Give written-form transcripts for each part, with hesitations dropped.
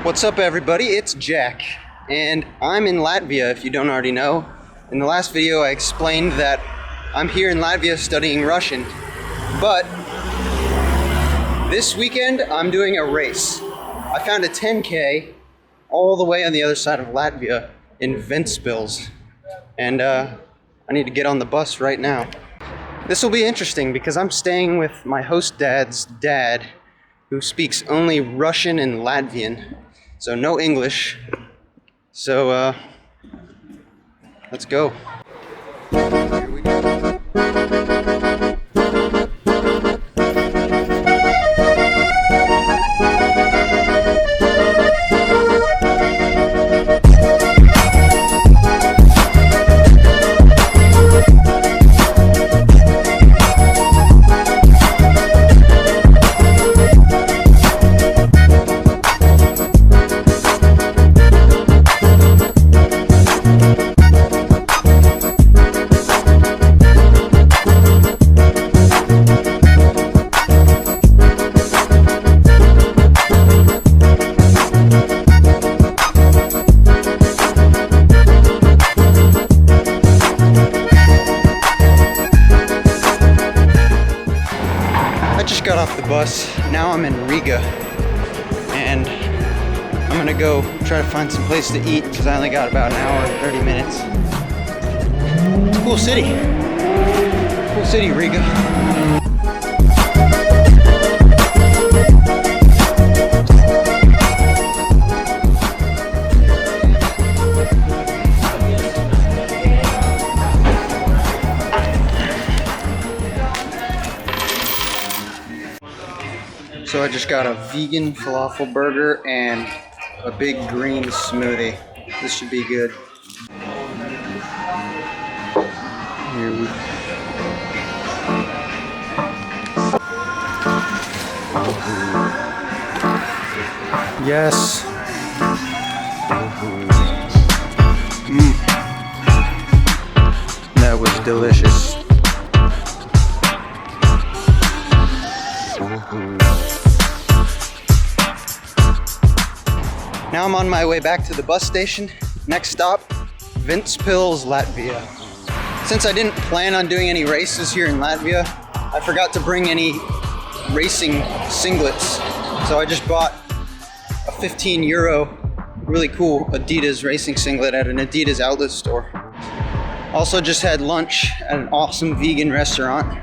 What's up, everybody? It's Jack, and I'm in Latvia, if you don't already know. In the last video, I explained that I'm here in Latvia studying Russian, but this weekend I'm doing a race. I found a 10K all the way on the other side of Latvia in Ventspils, and I need to get on the bus right now. This will be interesting because I'm staying with my host dad's dad, who speaks only Russian and Latvian. So no English. So let's go. Here we go. Got off the bus. Now I'm in Riga, and I'm gonna go try to find some place to eat because I only got about an hour and 30 minutes. It's a cool city. Cool city, Riga. So I just got a vegan falafel burger and a big green smoothie. This should be good. Here we go. Yes. That was delicious. Now I'm on my way back to the bus station. Next stop, Ventspils, Latvia. Since I didn't plan on doing any races here in Latvia, I forgot to bring any racing singlets. So I just bought a 15 euro, really cool Adidas racing singlet at an Adidas outlet store. Also just had lunch at an awesome vegan restaurant.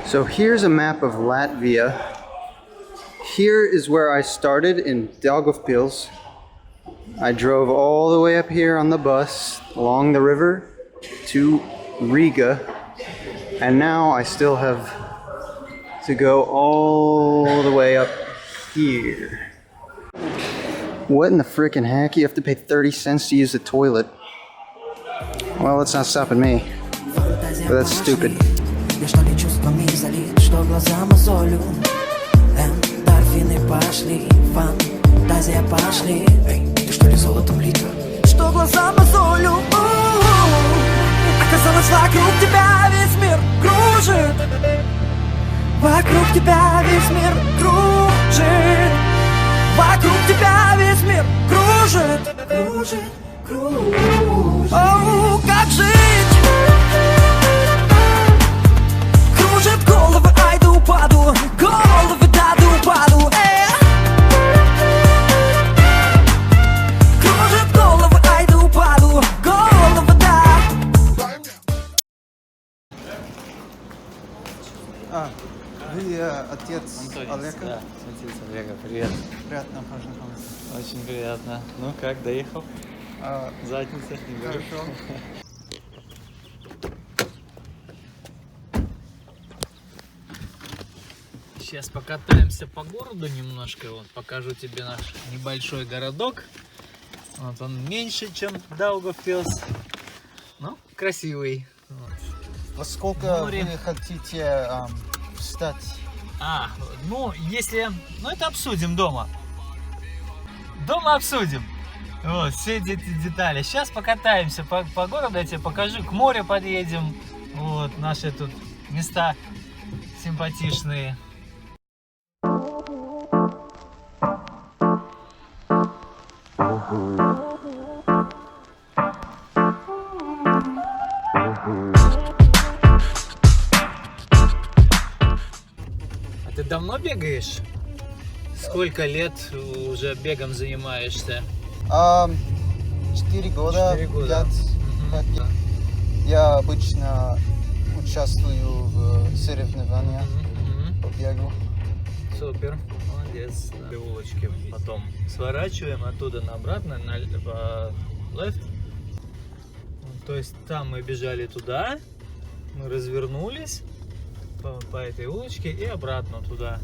So here's a map of Latvia. Here is where I started in Daugavpils. I drove all the way up here on the bus along the river to Riga, and now I still have to go all the way up here. What in the frickin' heck? You have to pay 30 cents to use the toilet. Well, that's not stopping me, but that's stupid. Что глаза мозолю, эндорфины пошли, фантазия пошли. Эй, ты что ли золотом лита? Что глаза мозолю, оказалось, вокруг тебя весь мир кружит. Вокруг тебя весь мир кружит. Вокруг тебя весь мир кружит. Кружит, кружит. Оу, как жить? Кружит головы, ай да упаду. Головы, да упаду. Кружит головы, ай да упаду. Головы, да. Вы отец Олега? Да, отец Олега, привет. Приятно познакомиться. Очень приятно. Ну как, доехал? Задница, не говорю. Хорошо. Сейчас покатаемся по городу немножко. Вот покажу тебе наш небольшой городок. Вот он меньше, чем Даугавпилс, но красивый. Вот. Во сколько Море. вы хотите встать? Ну если... Ну это обсудим дома. Дома обсудим. Вот, все эти детали. Сейчас покатаемся по городу, я тебе покажу. К морю подъедем. Вот, наши тут места симпатичные. А ты давно бегаешь? Сколько лет уже бегом занимаешься? 4 года. 4 года. 5 лет. Я обычно участвую в соревнованиях по бегу. Супер, молодец. Да. Улочки потом сворачиваем оттуда на обратно, на left. То есть там мы бежали туда, мы развернулись по этой улочке и обратно туда.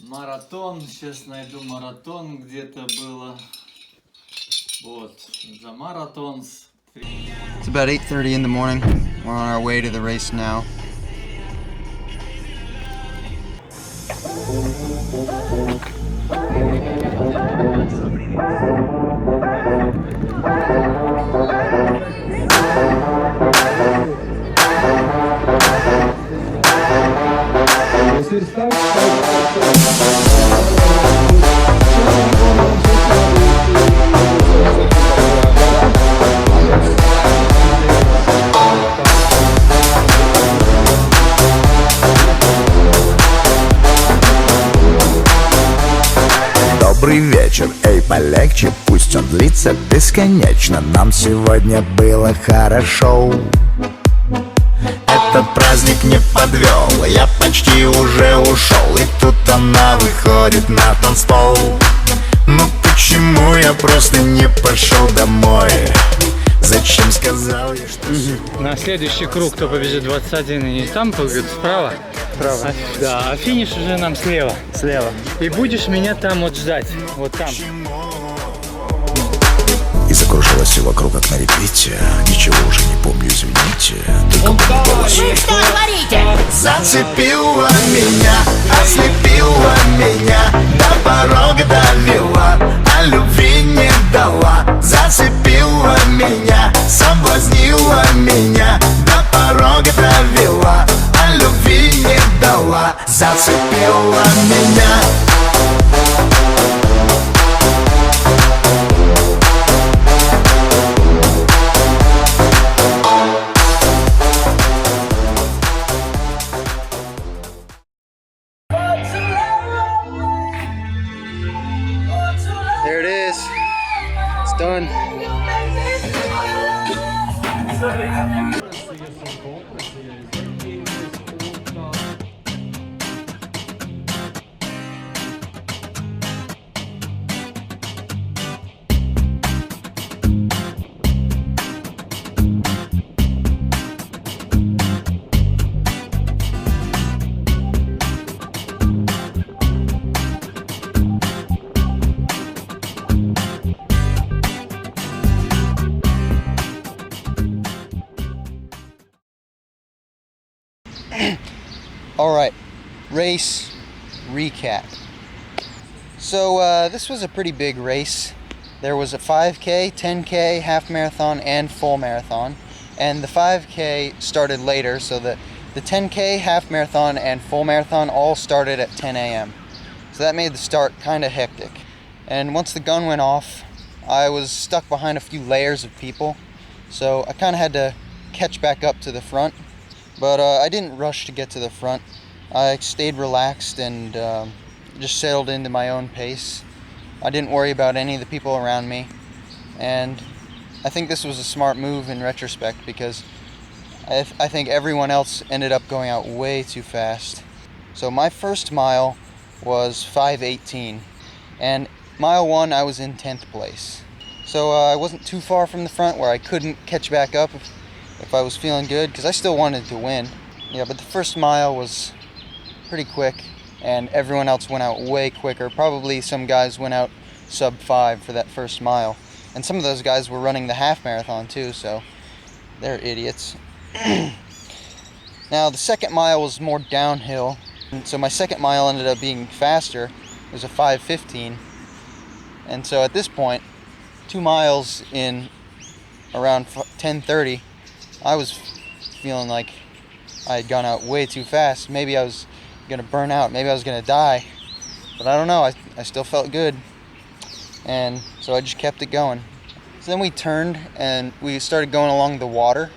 Маратон, сейчас найду маратон, где-то было. Вот, за маратон. It's about 8:30 in the morning. We're on our way to the race now. Добрый вечер, эй, полегче, пусть он длится бесконечно. Нам сегодня было хорошо. Этот праздник не подвел, я почти уже ушел. И тут она выходит на танцпол. Ну почему я просто не пошел домой? Зачем сказал я, что... На следующий круг, кто побежит 21, и там побежит справа. Справа. Да, а финиш уже нам слева. Слева. И будешь меня там вот ждать, вот там. И закружилось все вокруг, как на репите. Ничего уже не помню, извините. Только помню голос. Вы что говорите? Зацепила меня, ослепила меня, до порога довела, а любви не дала. Зацепила меня, соблазнила меня, до порога довела, а любви не дала. Зацепила меня. There it is. It's done. All right, race recap. So this was a pretty big race. There was a 5K, 10K, half marathon, and full marathon. And the 5K started later, so the 10K, half marathon, and full marathon all started at 10 a.m. So that made the start kind of hectic. And once the gun went off, I was stuck behind a few layers of people, so I kind of had to catch back up to the front. But I didn't rush to get to the front. I stayed relaxed and just settled into my own pace. I didn't worry about any of the people around me, and I think this was a smart move in retrospect, because I think everyone else ended up going out way too fast. So my first mile was 5:18, and mile 1 I was in 10th place. So I wasn't too far from the front where I couldn't catch back up if I was feeling good, because I still wanted to win. Yeah, but the first mile was pretty quick, and everyone else went out way quicker. Probably some guys went out sub 5 for that first mile. And some of those guys were running the half marathon too, so they're idiots. Now the second mile was more downhill, and so my second mile ended up being faster. It was a 5:15. And so at this point, 2 miles in around 10:30, I was feeling like I had gone out way too fast. Maybe I was gonna burn out, maybe I was gonna die, but I don't know. I still felt good, and so I just kept it going. So then we turned and we started going along the water,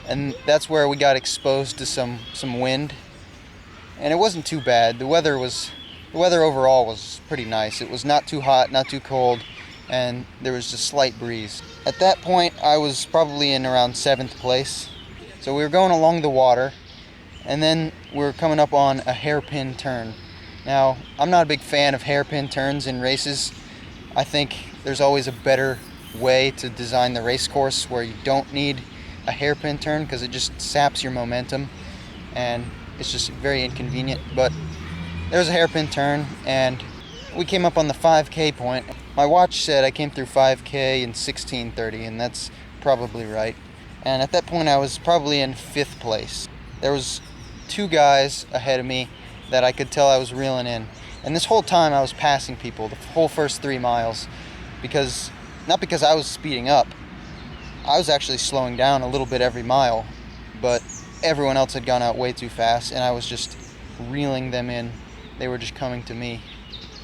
and that's where we got exposed to some wind, and it wasn't too bad. The weather overall was pretty nice. It was not too hot, not too cold, and there was a slight breeze. At that point, I was probably in around 7th place. So we were going along the water, and then we were coming up on a hairpin turn. Now, I'm not a big fan of hairpin turns in races. I think there's always a better way to design the race course where you don't need a hairpin turn, because it just saps your momentum and it's just very inconvenient. But there was a hairpin turn and we came up on the 5K point. My watch said I came through 5K in 16:30, and that's probably right. And at that point I was probably in 5th place. There was 2 guys ahead of me that I could tell I was reeling in. And this whole time I was passing people, the whole first 3 miles, not because I was speeding up. I was actually slowing down a little bit every mile, but everyone else had gone out way too fast, and I was just reeling them in. They were just coming to me.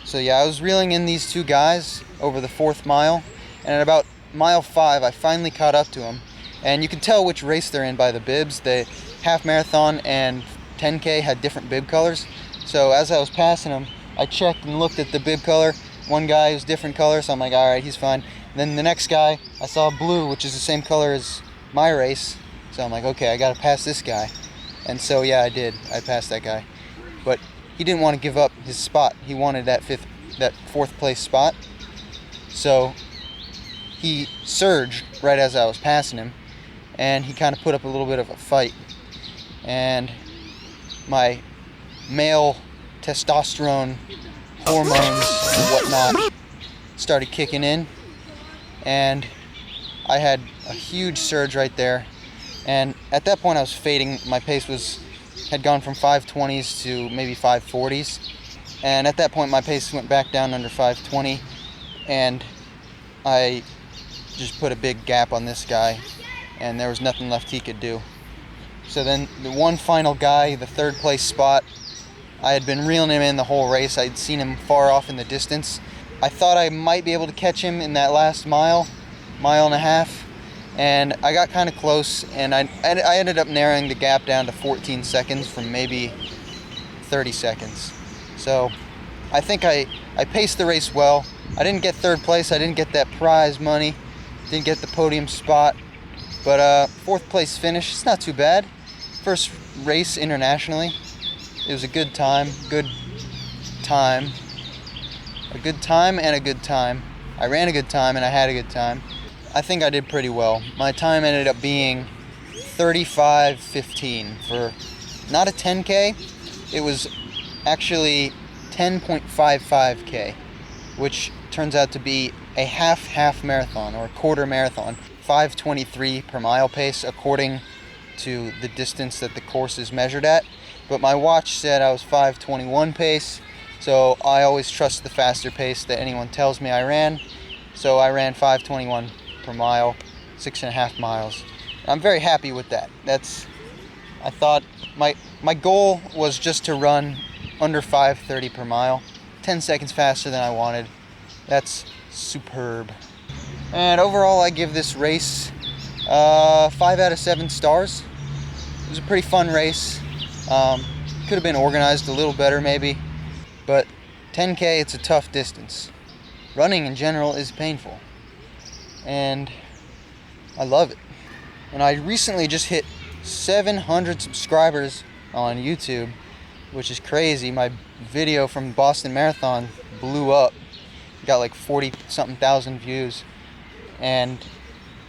So yeah, I was reeling in these 2 guys over the 4th mile, and at about mile 5, I finally caught up to them. And you can tell which race they're in by the bibs. The half marathon and 10K had different bib colors. So as I was passing them, I checked and looked at the bib color. One guy was different color, so I'm like, all right, he's fine. Then the next guy, I saw blue, which is the same color as my race. So I'm like, okay, I gotta pass this guy. And so yeah, I did. I passed that guy. But he didn't want to give up his spot. He wanted that 4th place spot. So he surged right as I was passing him, and he kind of put up a little bit of a fight. And my male testosterone hormones and whatnot started kicking in, and I had a huge surge right there. And at that point I was fading. My pace had gone from 5:20s to maybe 5:40s, and at that point my pace went back down under 5:20, and I just put a big gap on this guy, and there was nothing left he could do. So then the one final guy, the 3rd place spot, I had been reeling him in the whole race. I'd seen him far off in the distance. I thought I might be able to catch him in that last mile and a half, and I got kind of close, and I ended up narrowing the gap down to 14 seconds from maybe 30 seconds. So I think I paced the race well. I didn't get 3rd place. I didn't get that prize money. Didn't get the podium spot. But 4th place finish, it's not too bad. First race internationally. It was a good time. A good time and a good time. I ran a good time and I had a good time. I think I did pretty well. My time ended up being 35:15 for not a 10K. It was actually 10.55K, which turns out to be a half marathon or a quarter marathon. 5:23 per mile pace according to the distance that the course is measured at. But my watch said I was 5:21 pace, so I always trust the faster pace that anyone tells me I ran. So I ran 5:21 per mile, 6.5 miles. I'm very happy with that. I thought my goal was just to run under 5:30 per mile, 10 seconds faster than I wanted. That's superb. And overall, I give this race 5 out of 7 stars. It was a pretty fun race. Could have been organized a little better maybe, but 10K, it's a tough distance. Running in general is painful, and I love it. And I recently just hit 700 subscribers on YouTube, which is crazy. My video from Boston Marathon blew up. Got like 40-something thousand views. And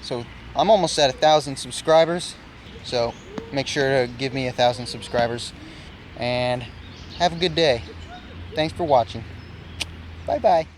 so I'm almost at 1,000 subscribers. So make sure to give me 1,000 subscribers. And have a good day. Thanks for watching. Bye-bye.